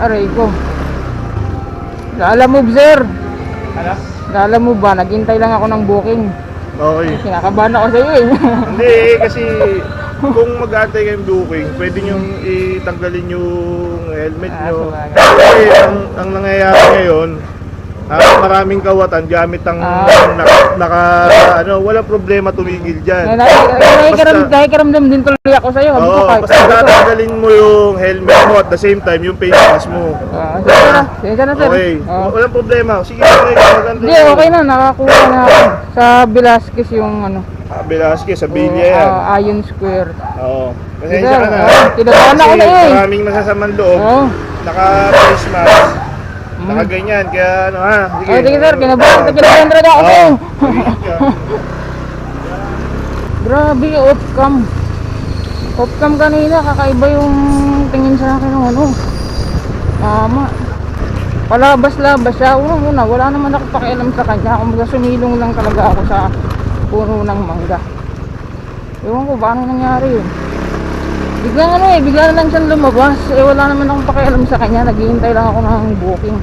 Aray ko. Alam mo, sir. Ano? Alam mo ba, naghintay lang ako ng booking. Okay. Kinakabahan ako sa iyo eh. Hindi, kasi kung mag-aantay kayong booking, pwede nyong itanggalin yung helmet nyo. sabagay. Kasi ang nangyayari ngayon, maraming kawatan gamit ang walang problema tumigil dyan. Nakikiramdam din tuloy ako sa iyo. Oo, basta tatanggalin mo yung helmet mo at the same time yung face mask mo. Sige na, sir. Okay, Oo. walang problema. Sige, maganda. Hindi, okay na. Nakakuha na ako. Sa Velasquez yung ano. Velasquez, sa Villa yan. Iron Square. Oo. Pasensya ka na. Kinabahan ako na eh. Maraming masasamang loob. Oo. Naka-face mask. Nakaganyan, kaya ano ha. Sige, Sige sir, kinabahan talaga ako sa iyo. Grabe, off-cam. Off-cam kanina, kakaiba yung tingin sa akin ng ano. Tama. Palabas-labas siya. Unang-una, wala naman ako pakialam sa kanya. Kung sumilong lang talaga ako sa puno ng mangga. Ewan ko, paano nangyari yun? Bigla na lang siyang lumabas. Wala naman akong pakialam sa kanya. Naghihintay lang ako ng booking.